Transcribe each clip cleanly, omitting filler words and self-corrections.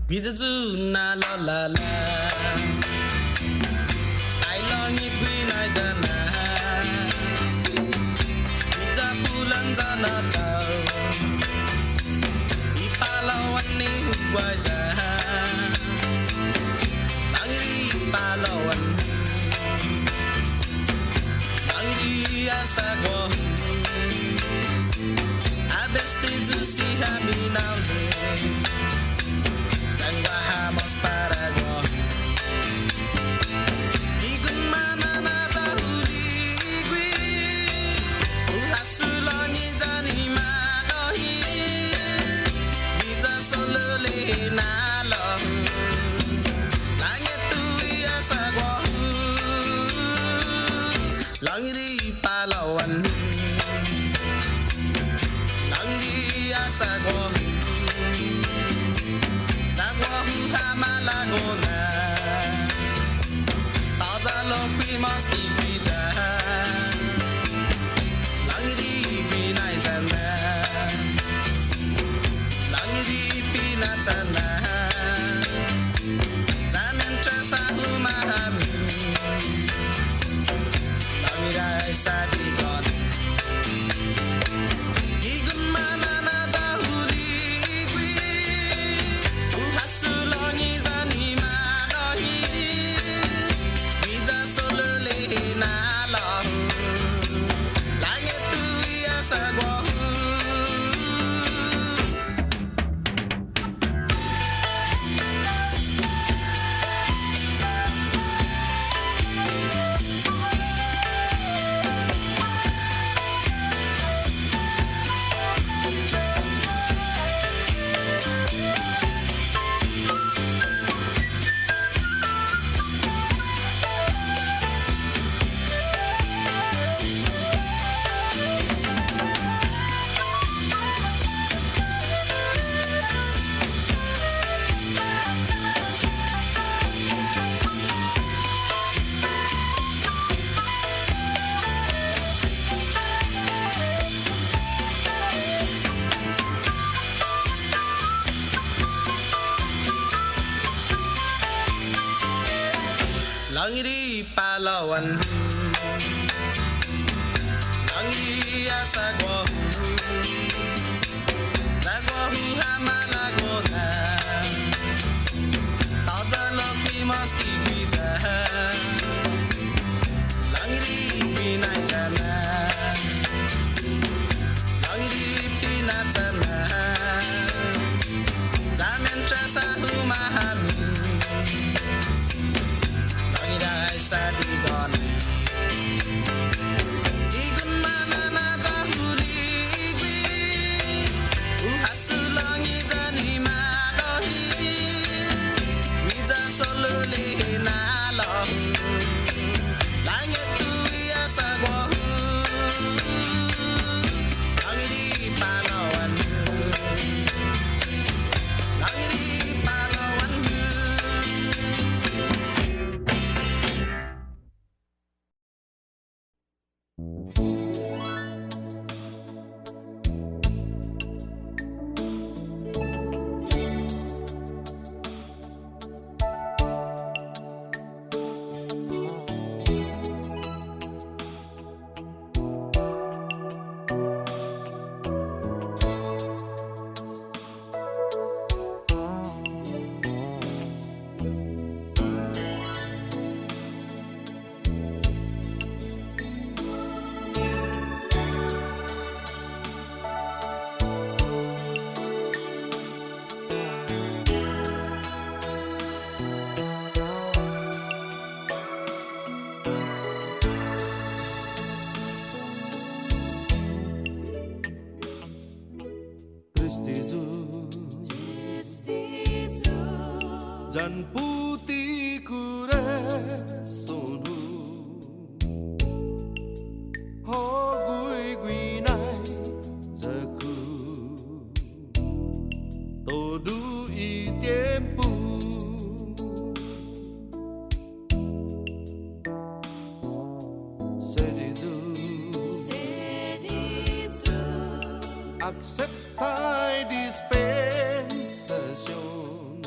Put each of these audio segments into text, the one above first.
Bidazu na la la la I long it when I dana Biza pulan zana tau Ipalawan ni huwaja Langiri ipalawan Langiri asagua Abesti zusi haminaw Bajamos para go. Igun mana na tahuligwi. Uhasulongi jani madohi. Biza solole na lo. Langit tu asagua. Langiri palawan. Langiri asagua. Humita Taza lo primos kibida Langiri binay sana Langiri pinatana Zanen tersa humahami Langiray sa digon Igun mana na tahuligwi Uhasulongi zani madohi Biza solole na lo Langit tu asagua Langiri palawan Langiri asagua Asagua Hu.H.White Taza lo primos kibida Langiri binay jana Langiri pinatana Zamen tersa humahami sa digon Igun mana na tahuligwi Uhasulongi jani madohi Biza solole na lo Langit tu asagua Langiri palawan Langiri palawan Dan putih Korason Hu.H.White nai zaku todo e tempo Sedizu acceptai dispensation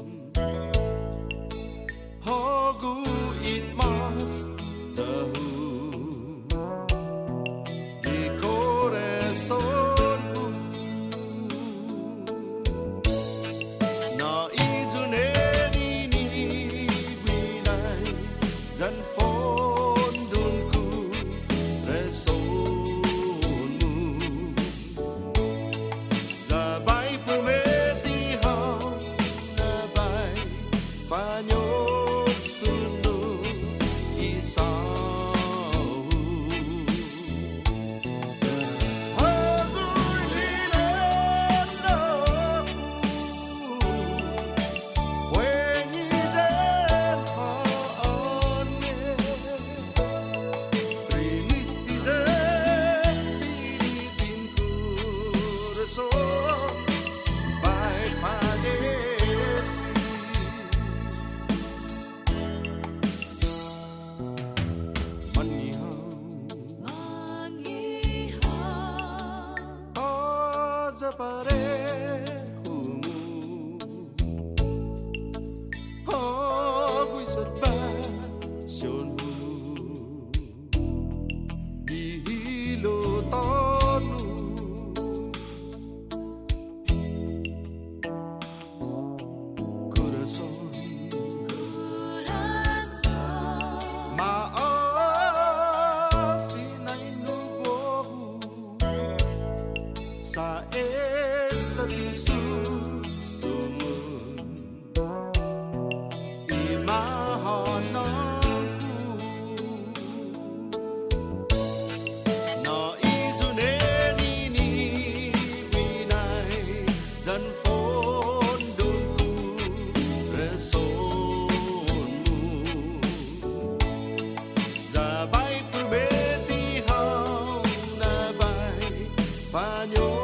parehomu. Ako'y sadba siyonmu. Gihilo tonu. Corazon. Sa estati susunod imahanangku na izunen ini binay dan fondonku resonmu zabay prometihan nabay panyo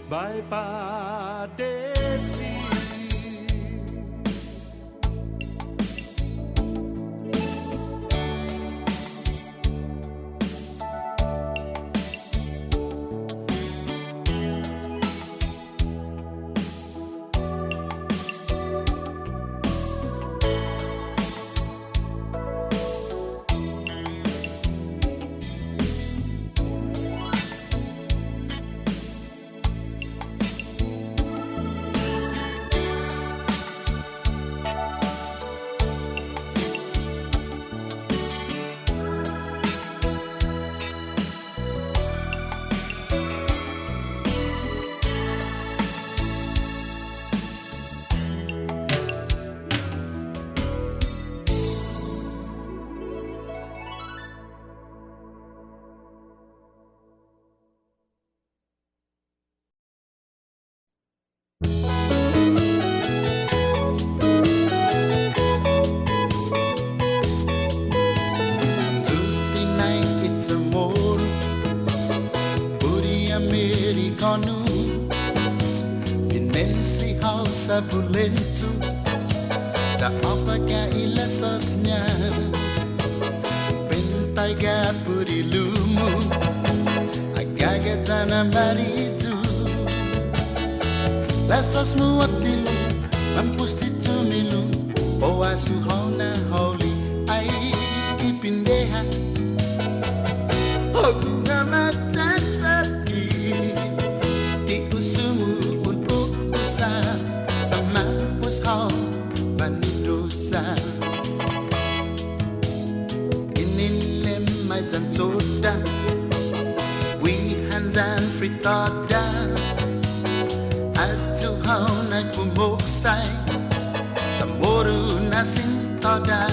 Bye padesi. Bulentu sa opaga ilasosnya pentai gapuri lumu agaga tanam baritu lasosmu watilu mampus ditumilu Pao Aso hona holi ai kipindeha hogu ngamata saki di usumu untuk usah sama ushau manidosa inile mai zantoda wi handan fritada atu hau na kumoksai Chamorro na sintada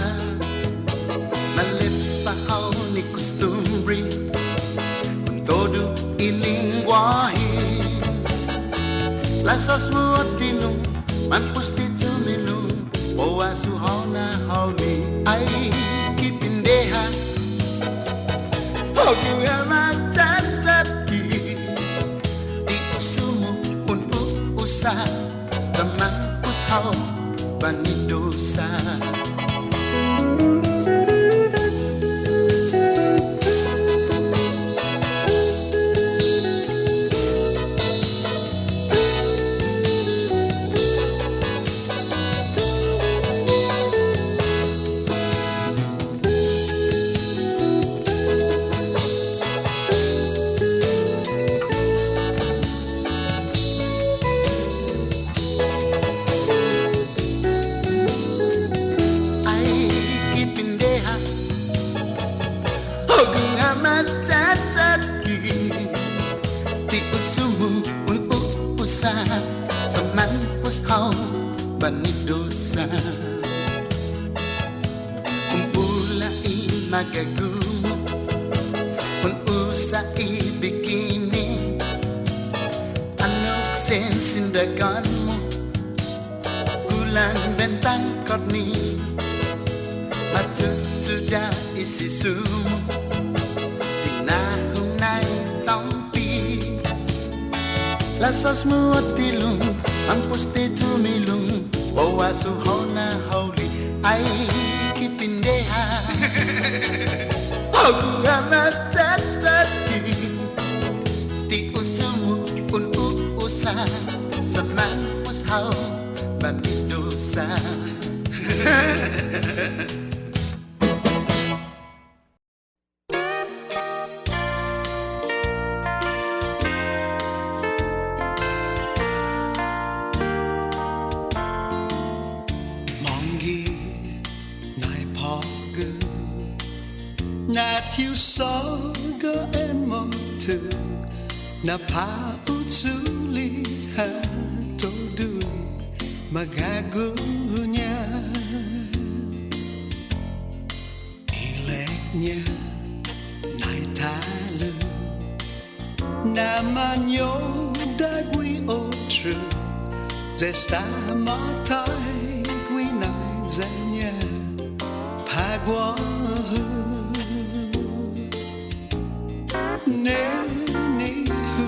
malepa hau ni costumbre con todo il linguaje lasas mo atinong mampus ditumilu Pao Aso hona holi ai kipindeha hogu yamata saki di usumu untuk usah teman ushau banidosa keeping magagumo kung usai bikini anok sensindagan mo bulan bentang korni matutuda isisumo tinahunay tampi lasas mo at tilong ang poste tumilong Boya suhona hauli ay kipindeha Hagana tatati Ti usumu usa Saman ushaw Banidosa Thiếu so gỡ en một thứ na Pao Aso ha to đuôi magagunya ileknya nai talu namanyo dagui otru zesta matai gui nai zanya pagwa Neni Hu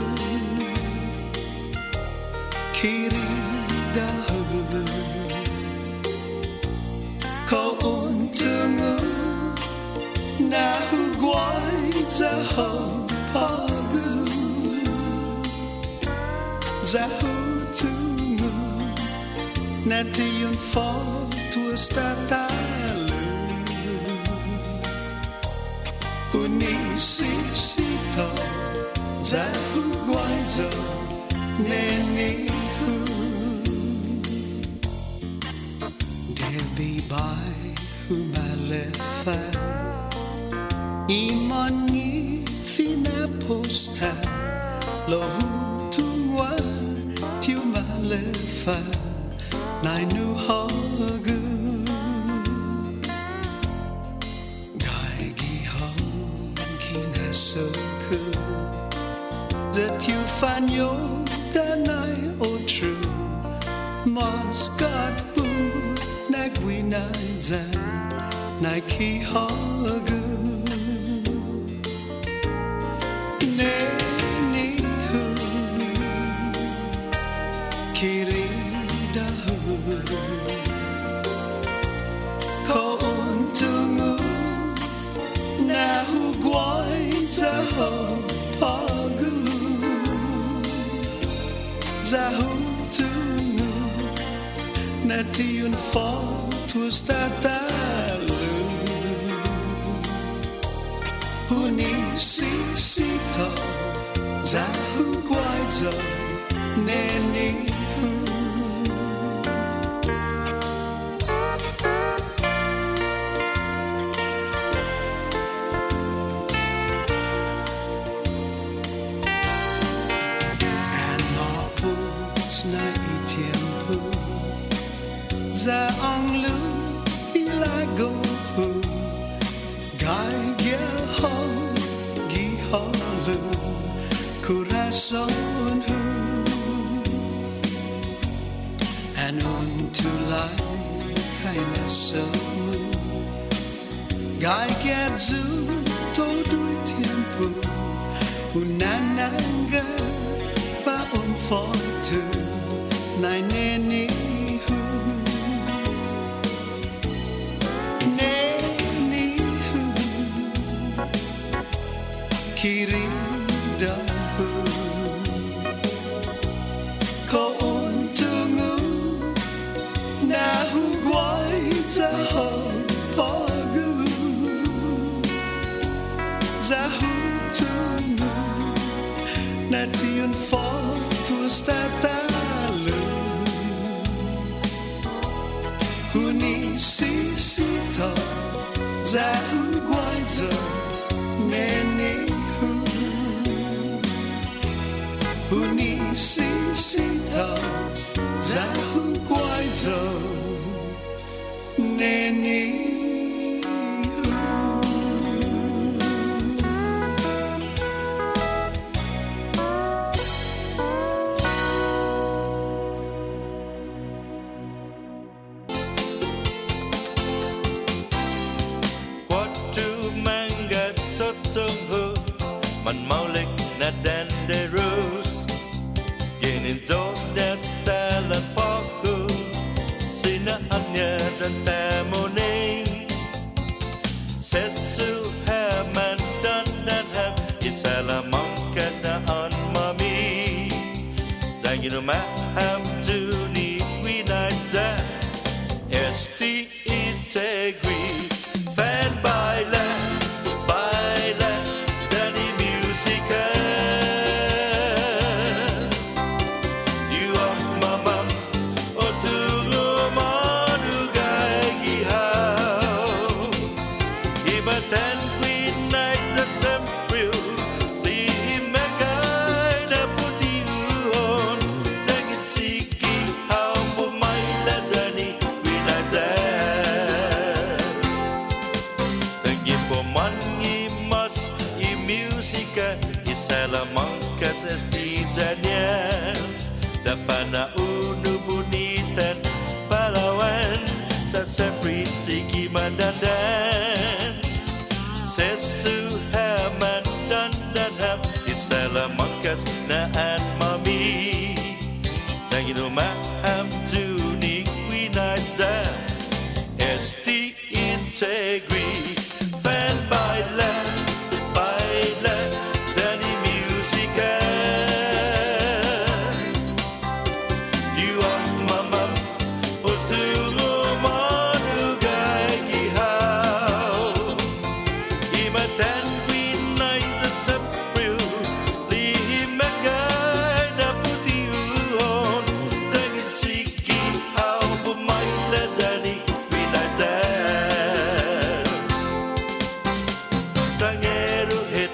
Kirida Hu Ko untungu Na hu guai za ho pagu Za hu tungu Na tiyun fo tuas tatalu Unisisito za hu guai zo neni hu Debi bai hu malefa Iman ngi fina posta Lo hu tungwa tiu malefa Nai nu hogu So cool that you find your danai o true mas God bu nagwi nai zan nai ki hagu neni hu kirida hu ko untungu na hu guai za ho pagu za hu tungu na tiyun fo tuas tatalu Unisisito za hu guai zo neni hu na itiempo za ang lu ilago gai gia ho gi ho lu Korason Hu and unto life kindness of gai gia zu to du tiempo unananga pa on fortu Nai neni hu Neni hu Kirida hu Ko untungu Na hu guai za ho pagu Za hu tungu Na tiyun fo tuas tatalu Unisisito za hu guai zo neni hu Unisisito za hu guai zo neni hu maulik na danderous Ginindot na talapaku Sinaanya tatamuning Sesu haman dandanham Salamanca na on Mami Tangino maham Juni Winada Esti Integri Fan Baila Dani Musica You are my mom Otungo Manugai Gihao Ibatan Queen Night that's April Salamanca J.Dee Dafana Unu Bunitan Palawan Sasafri Sigi Mandandan Sesu Haman Dandanham Di Salamanca Naan Mami Tangino Maham Juni Winada Esti Integri Fan Baila Dani Musica You are my mom Otungo Manugai Gihao Imatan Queen Night that's April Limagay na putiuhon Tangin Siki How Bumayla Dani Winatan Strangero hit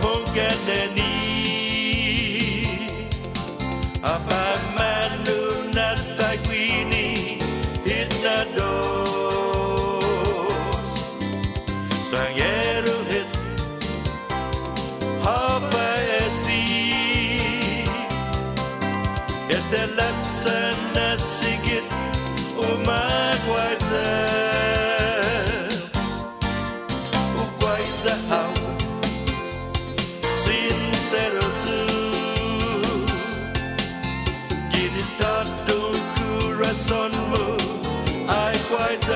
Honganani Afamanu Natakwini Hitados Strangero hit Hafa SD Estelata Nasigit Umagwata Ugwaita How Sincero tu Ginitado Korason Hu.F.White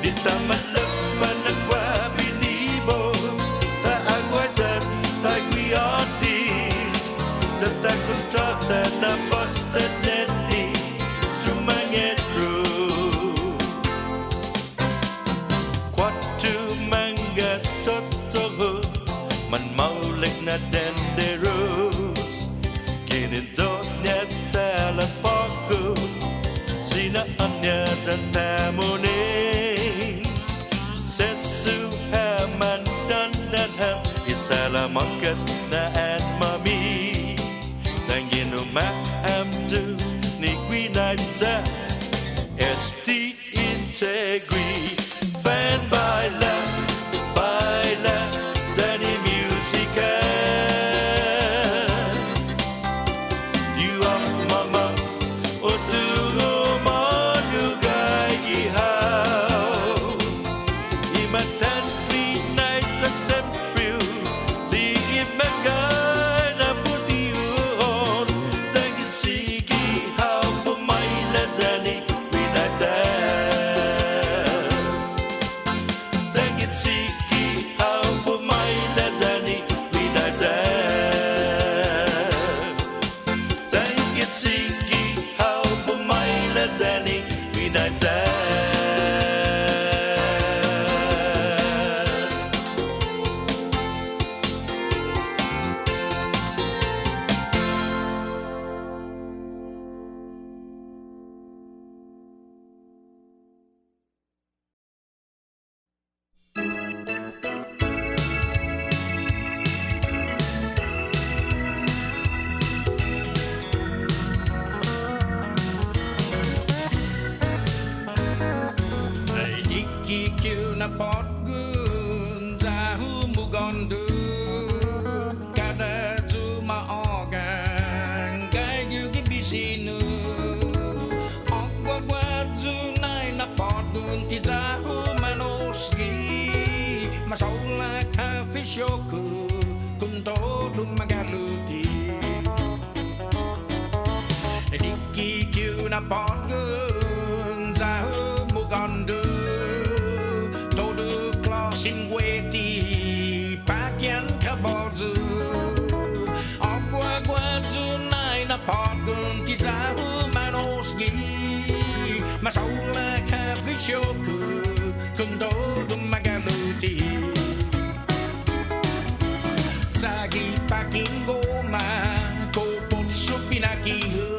Ditamalak Managwa Binibo Ta agwadat Tagwiatis Tatakuntrata na Basta Neti Sumangit Ru Kwatu Manga Totoho Man maulik na danderous Ginindot niya talapaku Sinaanya tatamuning Sesu haman dandanham Isalamankas na at Mami Tangino maham tu ni Gwinada Esti Integri Fan Baila Dani Musica You are my mom Otungo Manugai Gihao Imatan Free Night that's April The ma sola kafishoku kunto dumagaluti Diki kyu na potgun zahu mugandu Todu klosin weti pakyan kabozu Agua guaju nai na potgun kizahu manosgi Masola kafishoku kundo dumagaluti Zagi paking goma kopot supinakihu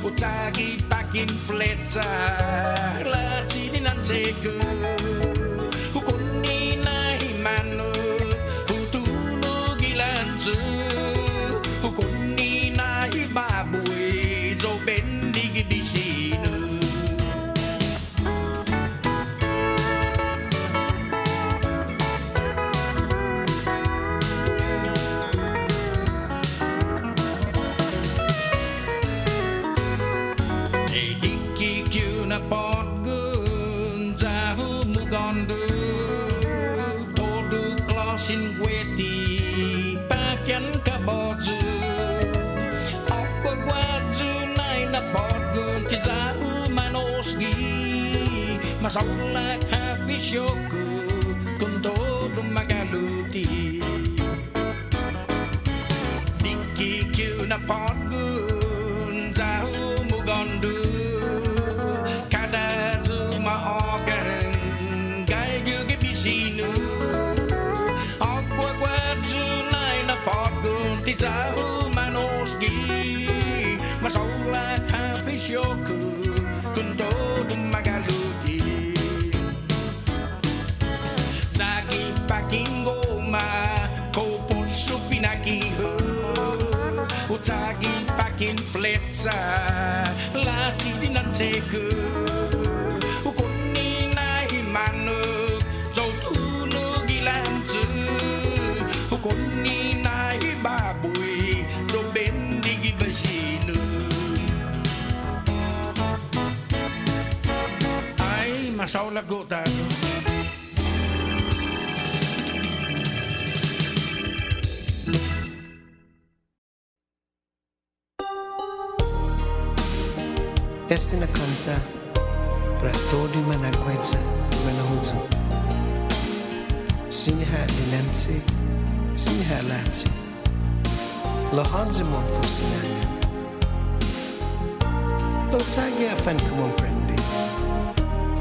Utagi pakin fletsa Laci dinanteku Hukuni nahi manu Hutulu gilanzu Hukuni nahi babui Zo Bende I sinu Sin weti pakyan kabozu Ako guaju nai na podgun kizahu manosgi Masola kafishoku kunto dumagaluti Diki kyu na podgun zahu mugondu Kadazu maogan gai yugi bisinu Podgun tizahu manosgi Masola kafishoku kundo dumagaluti Zagi paking goma kopot supinakihu Utagi paking fletsa laci dinanteku Ukuni nahi manuk Zotunu gilanzu Ukuni nahi babui Zo Bende I basinu Ay masaula gota Este na canta para todo managwenza manahutu. Sinha dinanti, sinha lati. Lohadze mon pusinanga. Lo tagi afan kumon prendi.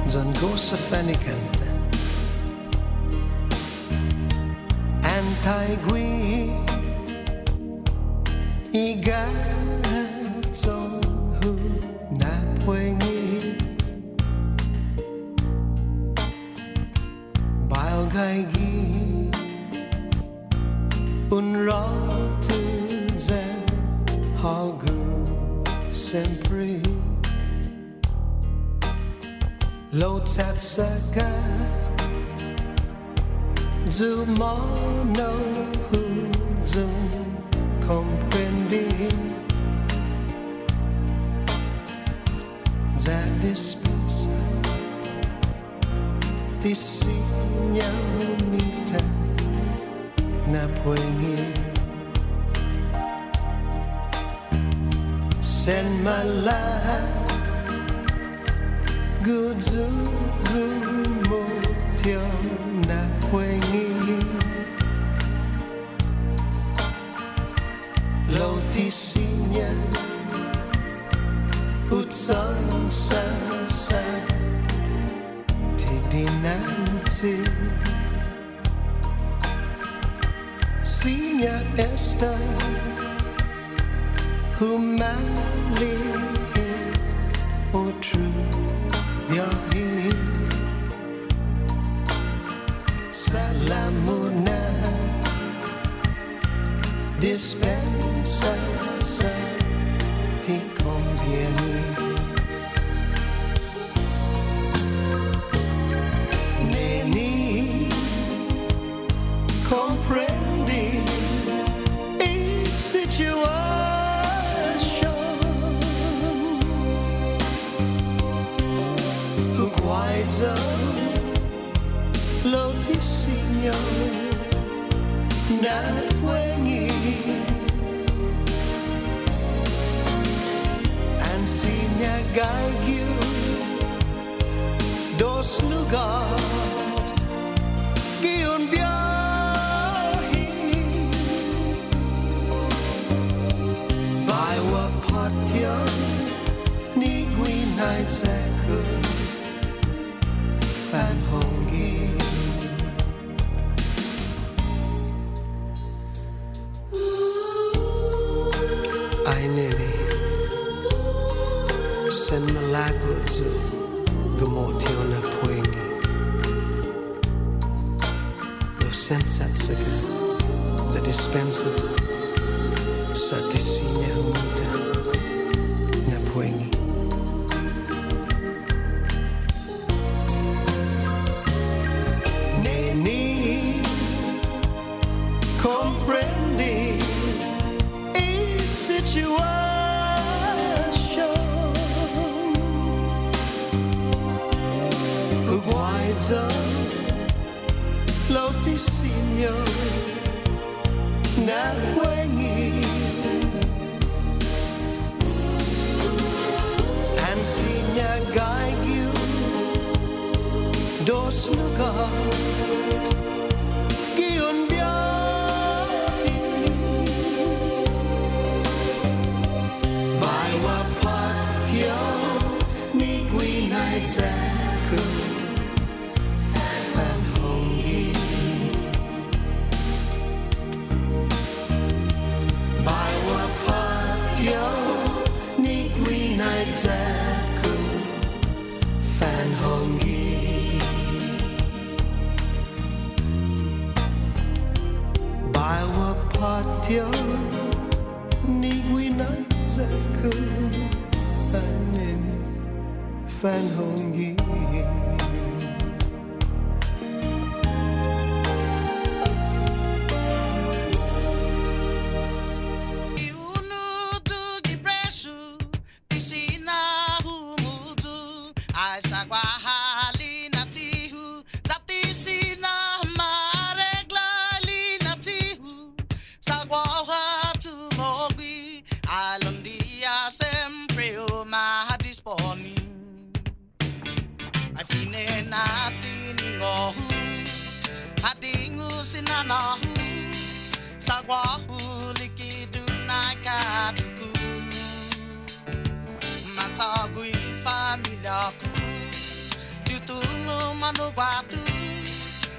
Zon gosa fani canta. Antai Guihi Igazo hu na Puengi Bao gai gi Unro tu zen Hagu sempre Lo tatsaka Zumono hu zum comprendi Za dispensa Ti signa Humita na Puengi Sen mala Guzu gumotyo na Puengi Lotisinya Utsang sa Tidinanti Sinya esta Humanlihit O true Yahi Salamuna Dispensa ti convieni Neni comprendi in situation Who guides us Lotis sinyo na Puengi and sinya gayu dos lugat giun biyahi by what patya ni gwinai tseku fan hongi ai nene sen malago zu gumotio na Puengi lo sensatsaka za dispensa sa tisinya Humita na Puengi neni comprendi a situation guaiza lo tisinyo na Puengi and sinya gayu dos lugat giun biyahi by wapatyo ni gwinai tseku fan hongi by wapatyo ni gwinai tseku fan hongi by wapatyo ni gwinai tseku fan hongi Unu Yo Gi Presu Sina Humutu Asagua Halina Tihu Zati Sina Maregla Lina Tihu Sagua tu Mogui Alondia sempre o ma disponi I fine natin ingohu Hadingu sinanahu Sagwahu likidu na kaduku Matagui familiaku Tutungu manubatu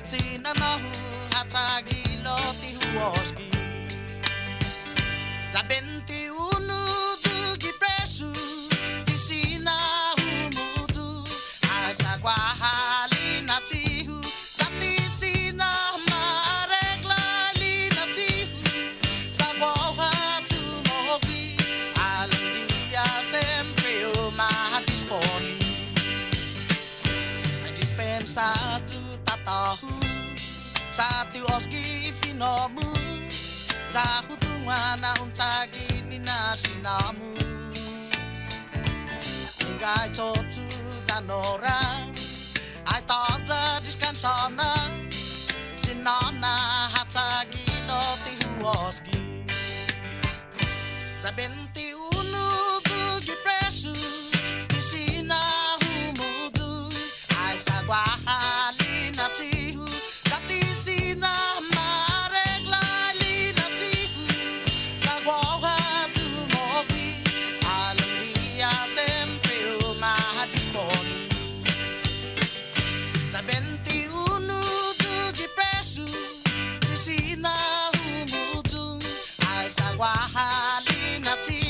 Sinanahu hatagi loti huoski Zabenti Unu Yo Gi Presu Sina Humutu Asagua halina tihu Dati sina maregla lina tihu Sagua tu mogui Alondia sempre o ma disponi I dispensa tu tatahu Satu oski finomu Zahutunga untagi ni nasinamu Ingai totu tanora I thought that this can sana Sinana hatagi loti huoski Zabenti Unu Yo Gi Presu Sina Humutu Asagua halina tihu Dati sina maregla lina tihu Sagua tu mogui Alondia sempre o ma disponi Zabenti Unu Yo Gi Presu Sina Humutu Asagua halina tihu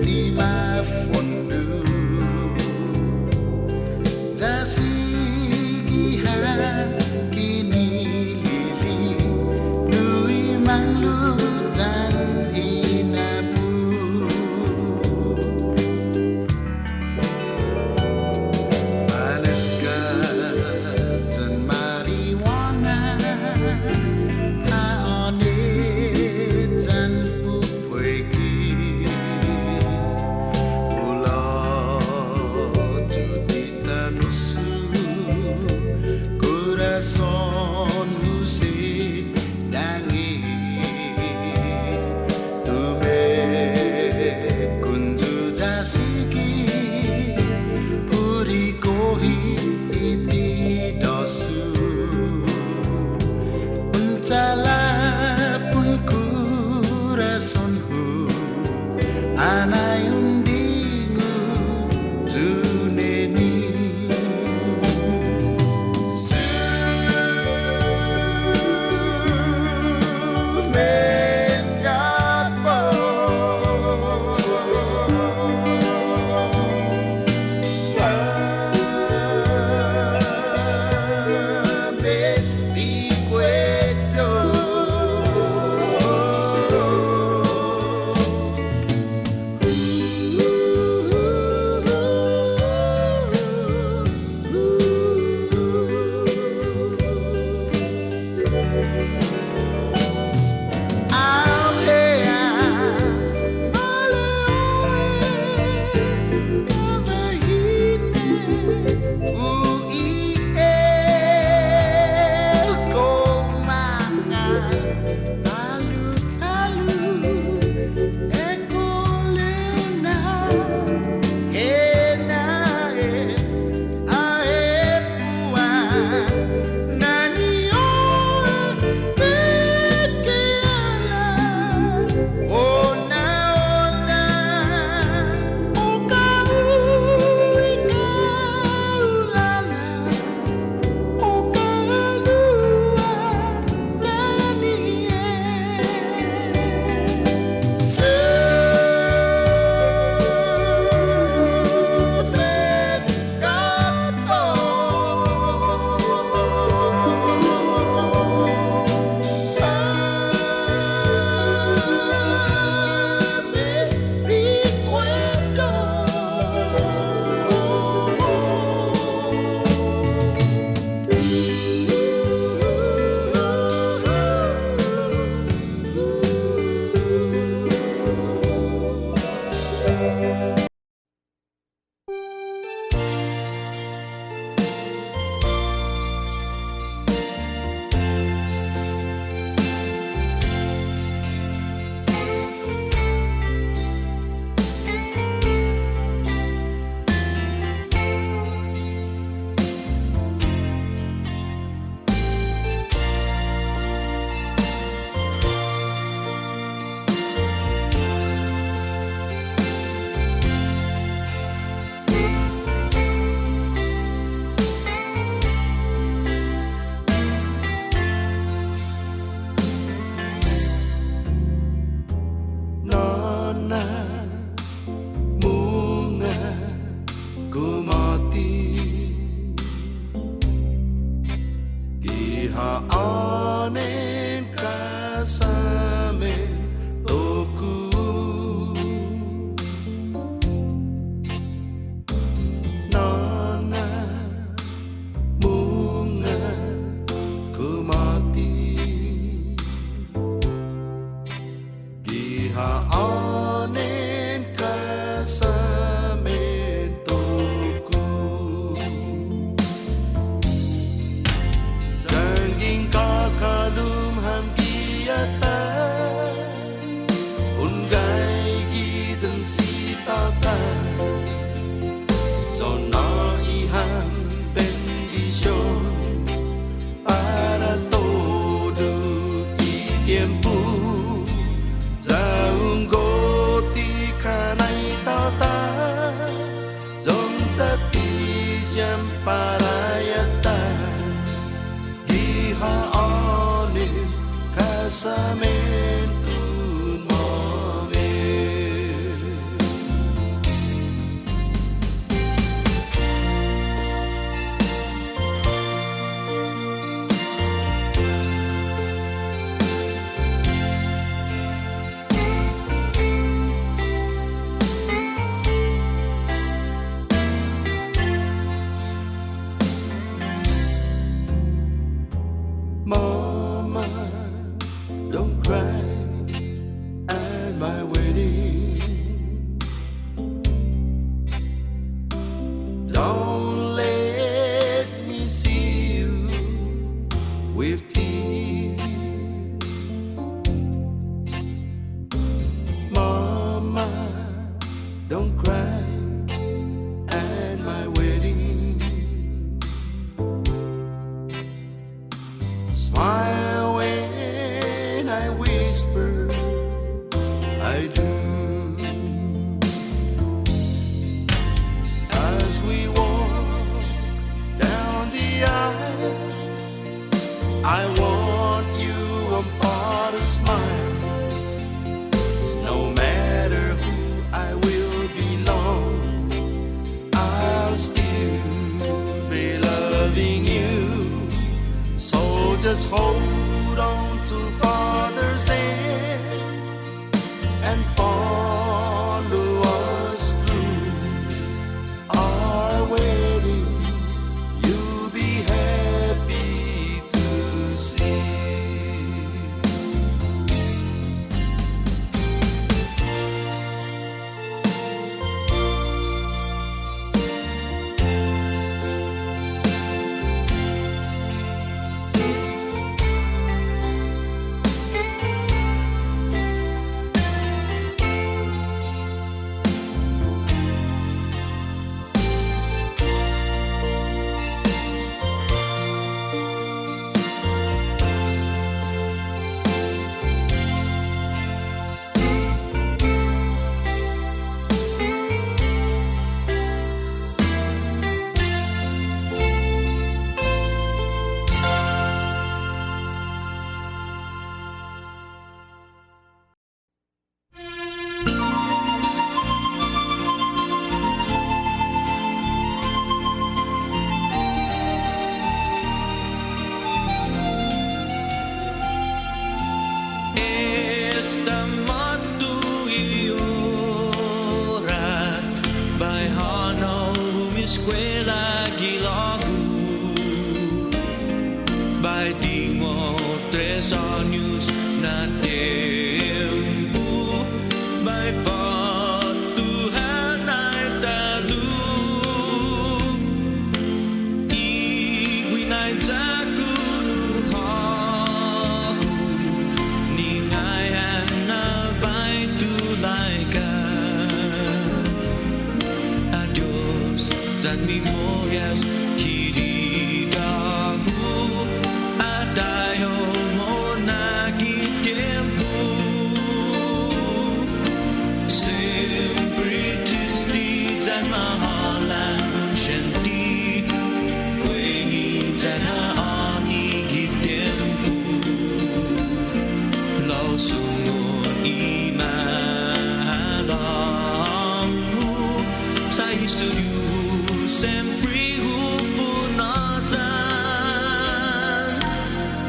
di ma fondu Jasi giha kini lili Nui manglu dan inabu Maneska dan marijuana Aone dan pupuegi Ulo Judita nusu Korason Hu J.Dee Tume kunju jasiki Uri kohi iti dosu Uncala pun kurasonhu Anayundingu juneni I want you upon a smile. No matter who I will belong, I'll still be loving you. So just hold on to Father's hand and follow us through our wedding. You'll be happy to see. Esta Matto I ora by Hano Escuela Gilagu by Dingo 3 años na tempo by Fatuhan ay talu Igwinay Takuluhaku Ningayan na ba'y tulay ka Adios, tan memorias Kirida Hu at tayo mo nagitempo Sempre triste tan mahalan Shanti Puengi.J.Dee gitempo Lau sungon imalang mo Sa istoryo sempre hupunatan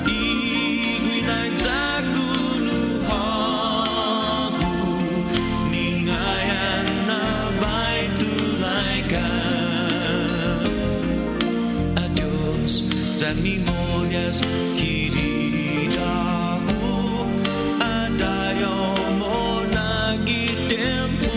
Igwinay takuluhaku Ningayan na ba'y tulay ka Adios, tan memorias Kirida Hu at tayo mo nagitempo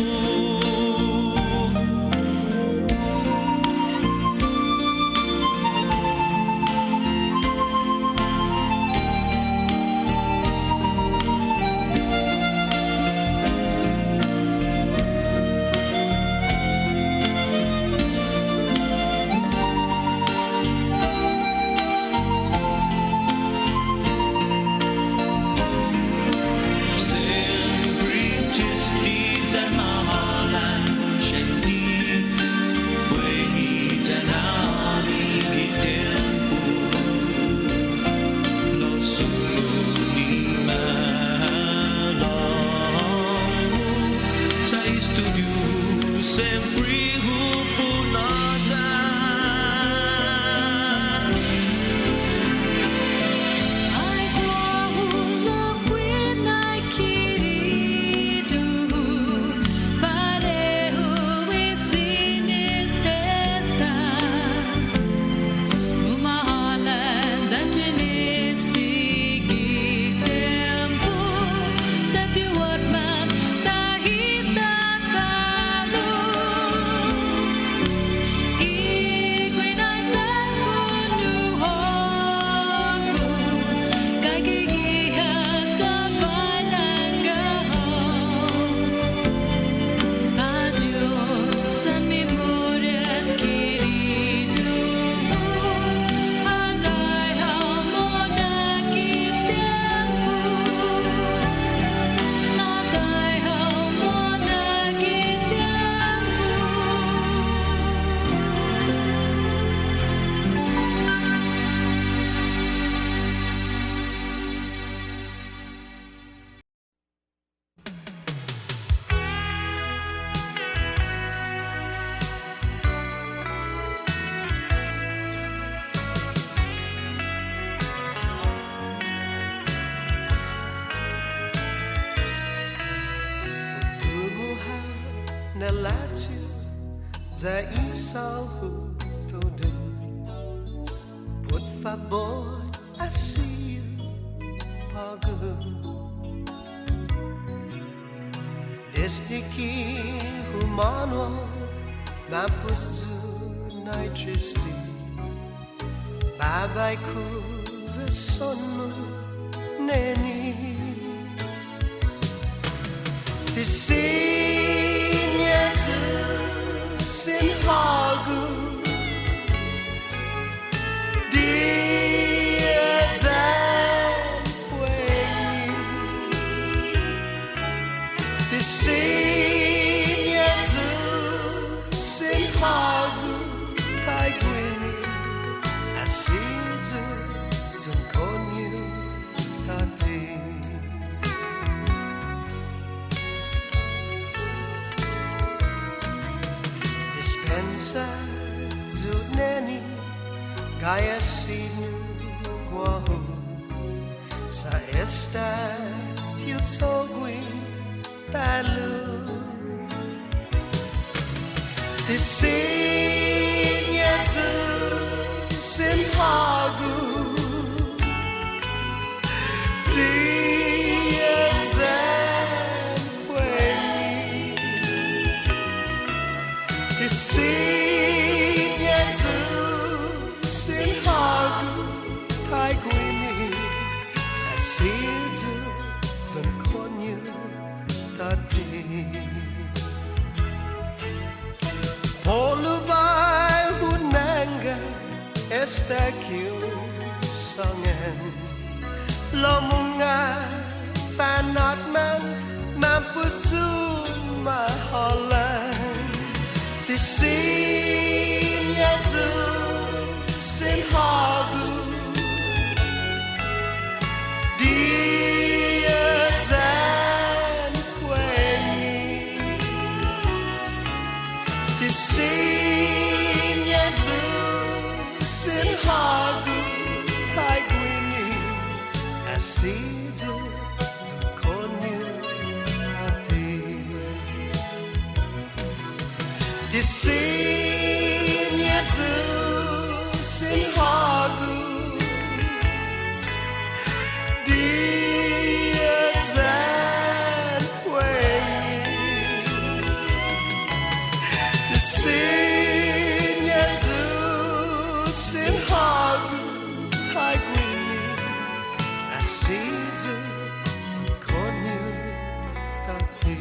za isaw todo. Por favor, assim pago. Desde que humano mampus na triste, Babay Corazon mo, neni. Sin Yo Sin Hagu.J.Dee Sin Yo Sin Hagu.J.Dee Asizu zon konyu tate. Dispensa zut neni gaya sinu guahu sa esta tiut sogui talu. Sin Yo Sin Hagu.J.Dee Sin Yo Sin Hagu.J.Dee Asizu zon konyu tate. Polubay hunanga esta kiusangan. Lomunga fanat man mampusu mahalan. Sin Yo Sin Hagu.J.Dee Sin Yo Sin Hagu.J.Dee Asizu zon konyu ate. Sin Yo Sin Hagu.J.Dee Sin Yo Sin Hagu.J.Dee Asizu zon konyu tate.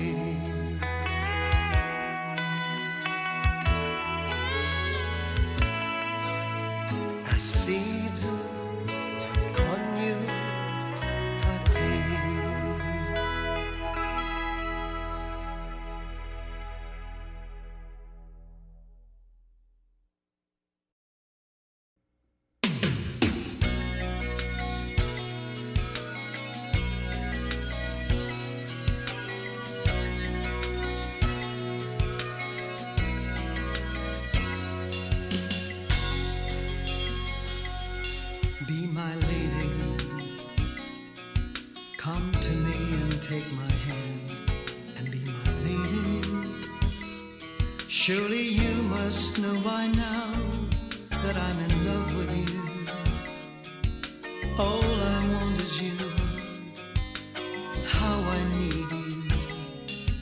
Asizu zon konyu tate. Be my lady, come to me and take my hand and be my lady. Surely you must know by now that I'm in love with you. All I want is you, how I need you.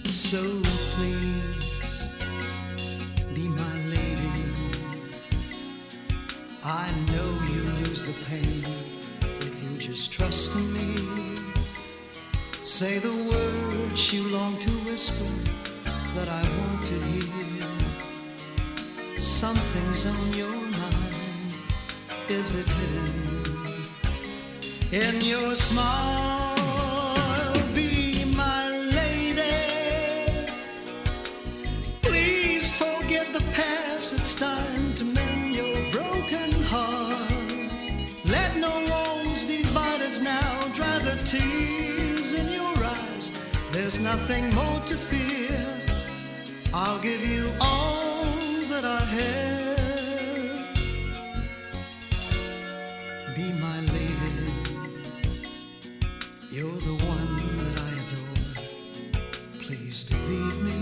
So please be my lady. I know you lose the pain if you just trust in me. Say the words you long to whisper that I want to hear. Something's on your mind, is it hidden in your smile? Be my lady. Please forget the past, it's time to mend your broken heart. Let no walls divide us now, dry the tears in your eyes. There's nothing more to fear. I'll give you all that I have. Be my lady. You're the one that I adore. Please believe me.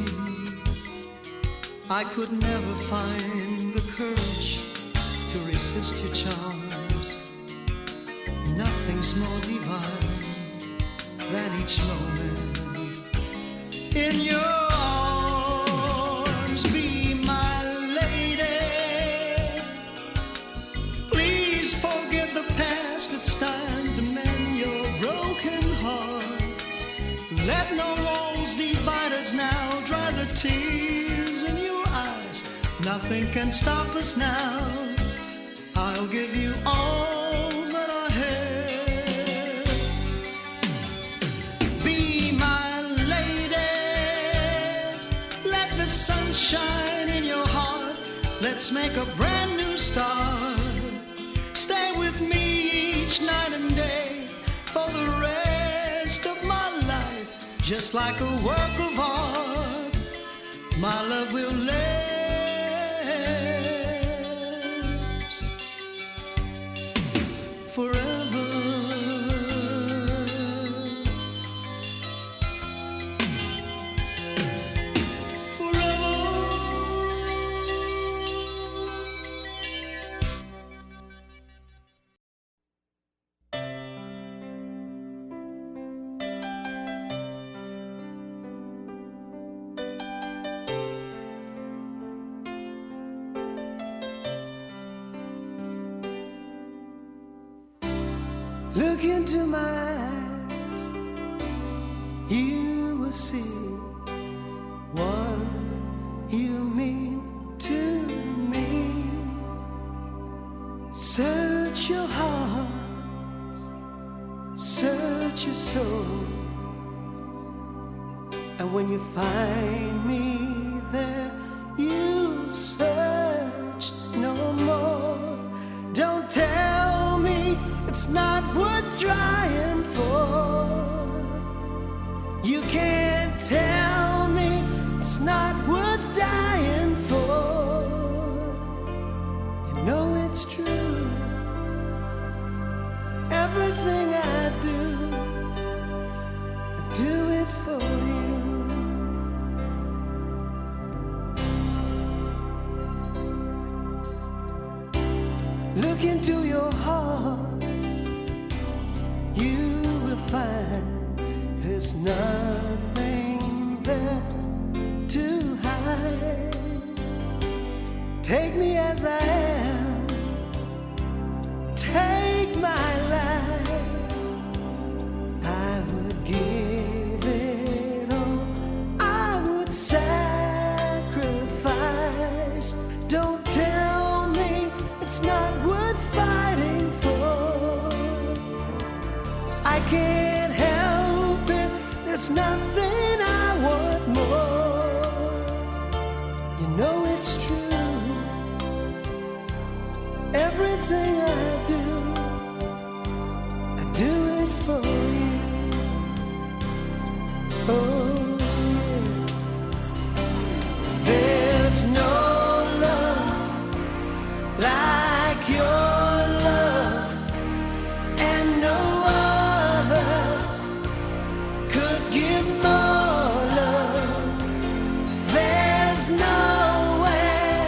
I could never find the courage to resist your charms. Nothing's more divine than each moment in your arms. Be my lady. Please forget the past. It's time to mend your broken heart. Let no walls divide us now. Dry the tears in your eyes. Nothing can stop us now. I'll give you all that I have. Be my lady. Let the sun shine in your heart. Let's make a brand new start. Stay with me each night and day for the rest of my life. Just like a work of art, my love will last forever. Look into my eyes, you will see what you mean to me. Search your heart, search your soul, and when you find me there, you'll search no more. Don't tell me it's not worth trying for. You can't tell me it's not worth dying for. You know it's true. Everything I do it for you. Look into your heart, you will find there's nothing there to hide. Take me as I am, take my life. I would give it all, I would sacrifice. Don't tell me it's not worth fighting for. I can't help it, there's nothing I want more. You know it's true. Everything I do it for you. Oh, there's no love like your love, and no other could give more love. There's nowhere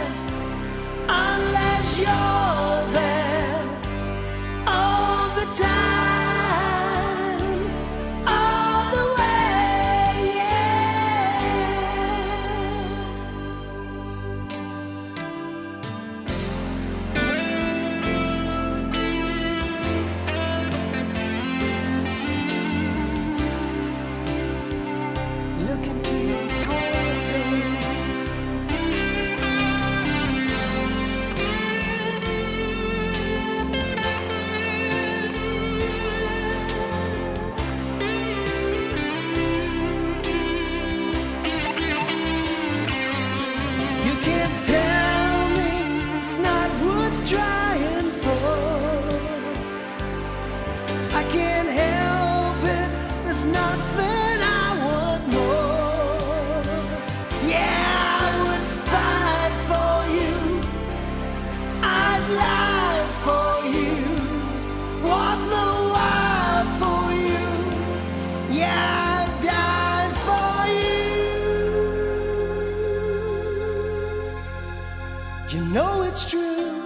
You know it's true.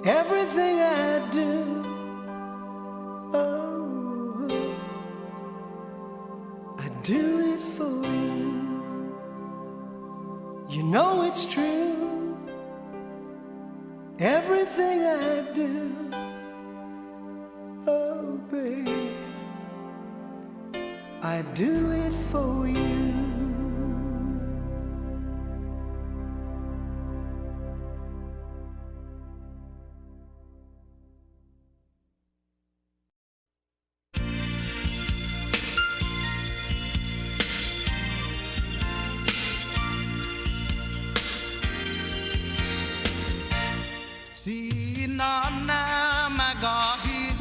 Everything I do, oh, I do it for you. You know it's true. Everything I do, oh babe, I do it for you. Sinona magahin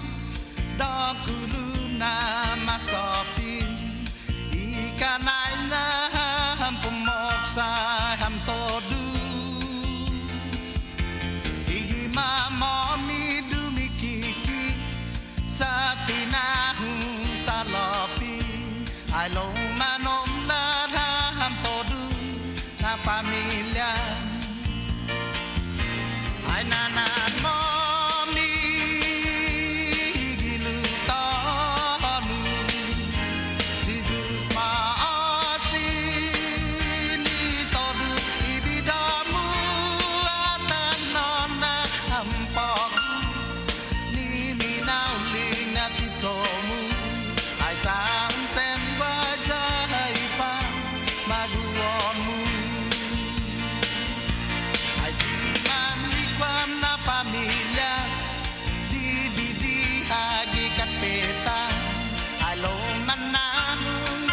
Daguluna masapin Ikanay na hampumoksa hamtodu Igimamami dumikiki Sa tinahong salapi Ayaw manom na hamtodu Na familia Ay nanan mommy gilutanu si Diyos maasin itodu ibidamu at ang na hampag ni minauling na titomu ay samsen wajay pa maguonmu ay di man na familia di hagi kapeta alo manahung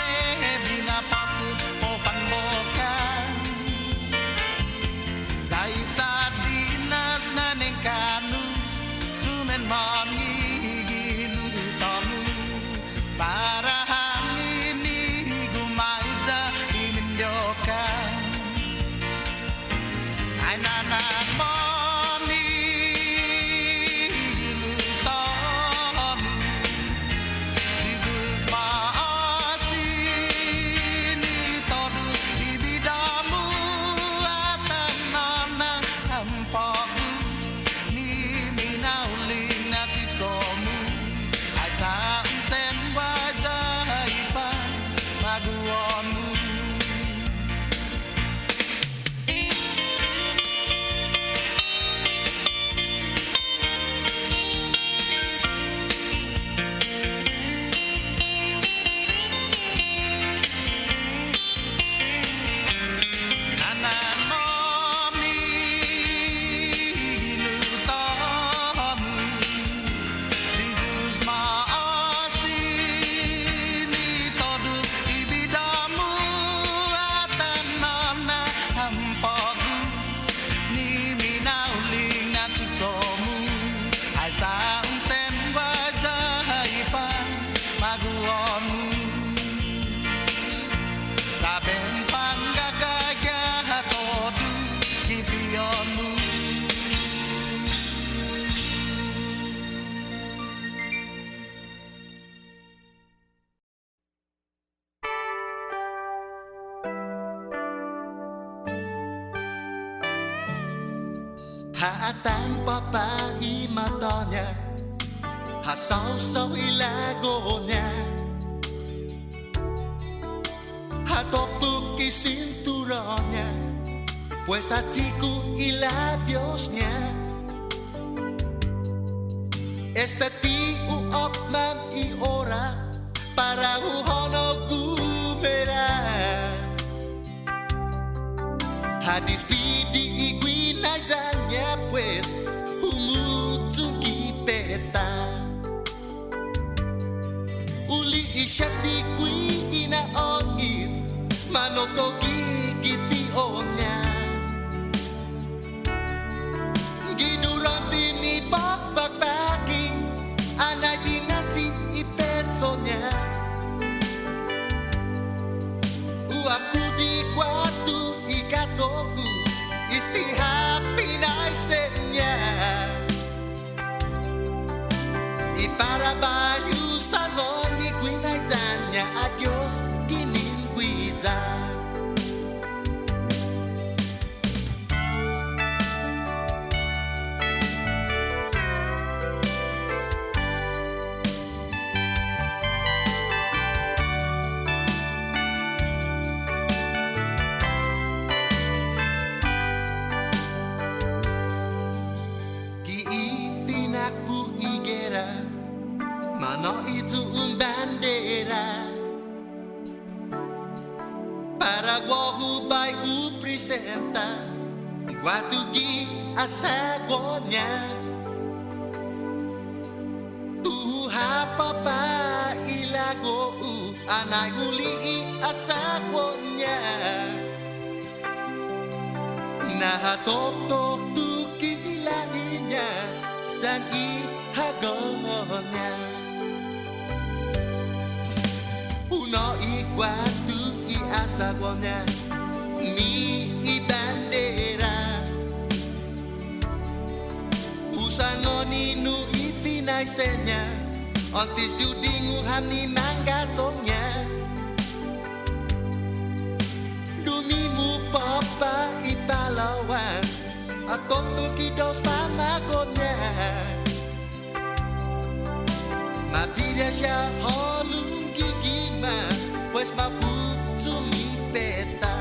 binapatu o fanbokan dai sa dinas na nengkanu sumen mami gilutamu para hamini gumaiza imindyokan ay nanan mo Haatan papai matanya Hasau-sau ilagonya Hatok-tuk cinturonnya Pues hatiku y labiosnya Este tiu opnam y ora Para uhono gumera Hadis pidi iguinazanya pues humutungi peta Uli isyati guina ongit Manotogi gifionya Giduranti ni bakbak-baki Anay dinati ipetonya Aku di kuatu ikatoku Istihad pinaisenya Ipara bayu saloni guinaizanya Adios ginin guiza bandera, mano itu bandera. Para guahu bai presenta, guatugi asagonya. Hapa ilago anay uli asagonya. Nahatok-tok tu kilainya dan ihagonya. Uno iguatu I asagonya ni ibandera. Usangoni nu itinaisenya. Ontis judingu hamni manggatongnya. Dumimu papa ipalawan atau tukidos pamagonya. Mabiria siya holung gigima pues mafutumi peta.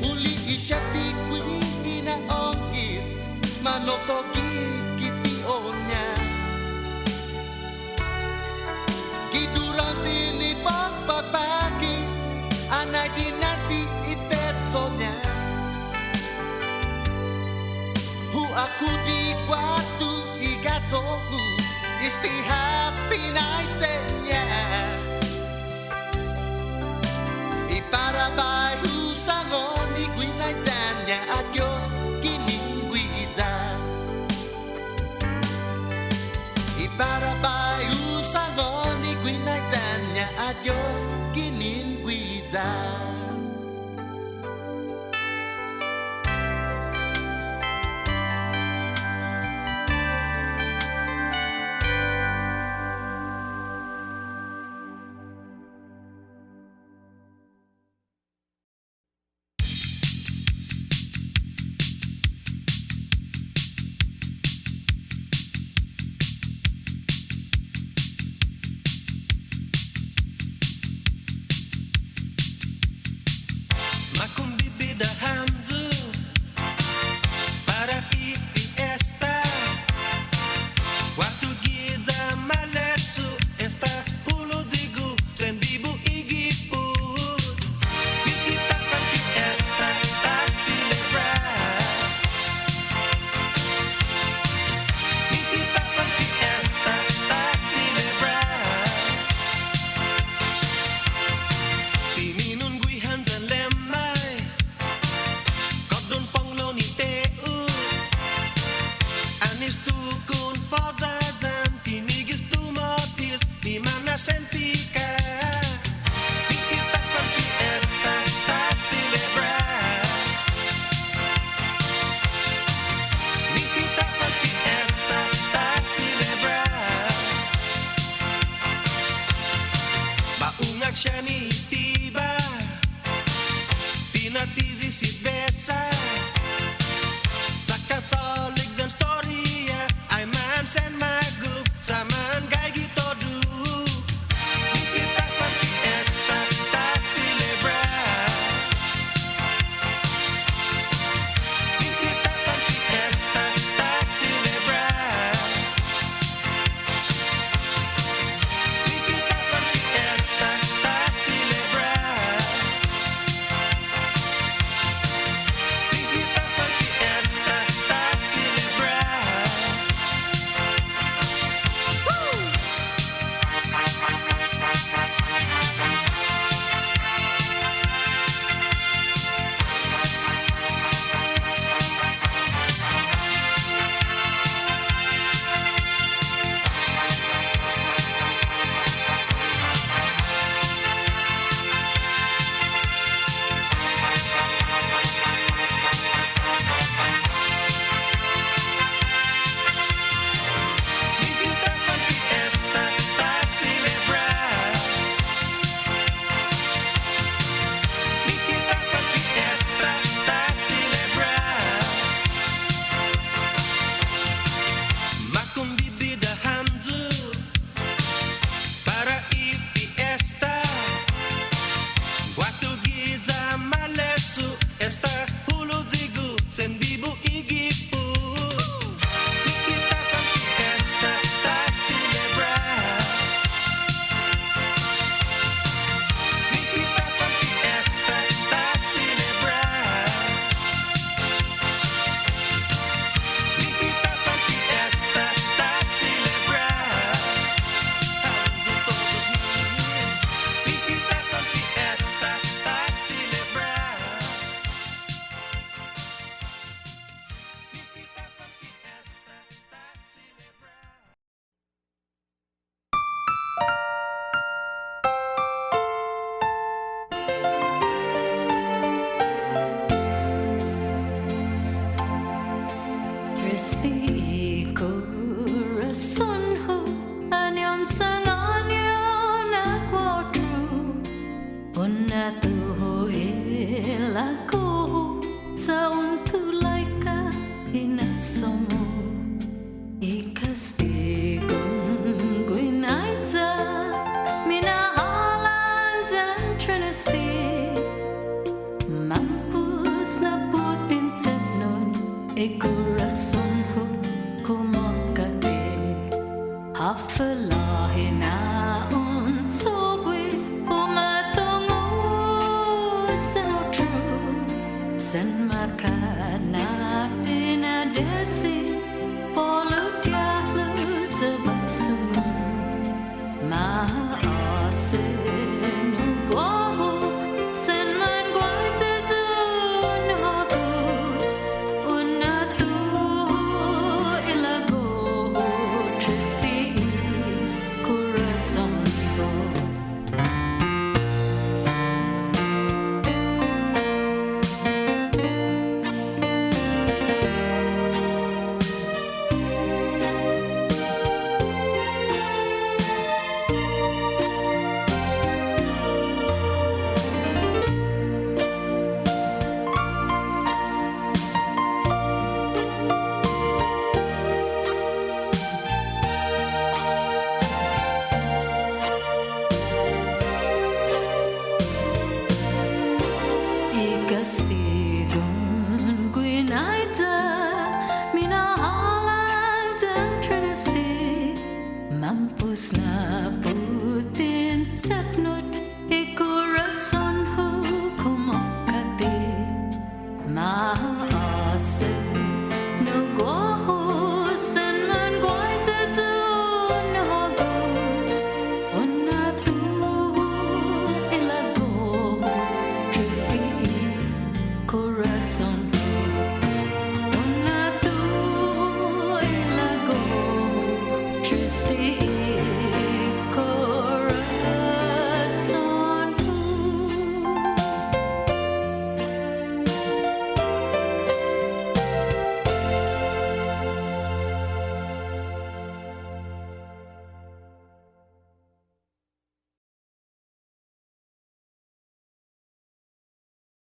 Uli isyati kui ina ongit manotogi kipionya. Durante ni pagpapagi anay dinansi ipetsonya. Hu aku di kwatu igatogu istihap pinaisenya. Iparabay husangon iguinaitannya adios kiningguiza. Iparabay husangon adios ginin guiza. Triste I Korason Hu Anyon sang anyon aquatru Una tuho elago sa untulaika inasomo Ikastigun guinaita minahalan dan trinasti Mampus na putin tepnon Korason Hu kumakate Hafalahin na untogwi Umatungod sa no true San makana pinadesi Polutya lutabasumun Maasin ugwaho San man gwai tutun hago Unatu ilago Triste I Korason Hu Ikastigun guinaita minahalan dan trinasti Mampus na putin tepnot Korason Hu kumakati Maasin nugwaho san man gwai tutun hago Unatu ilago Triste I Korason Hu Unatu ilago Triste I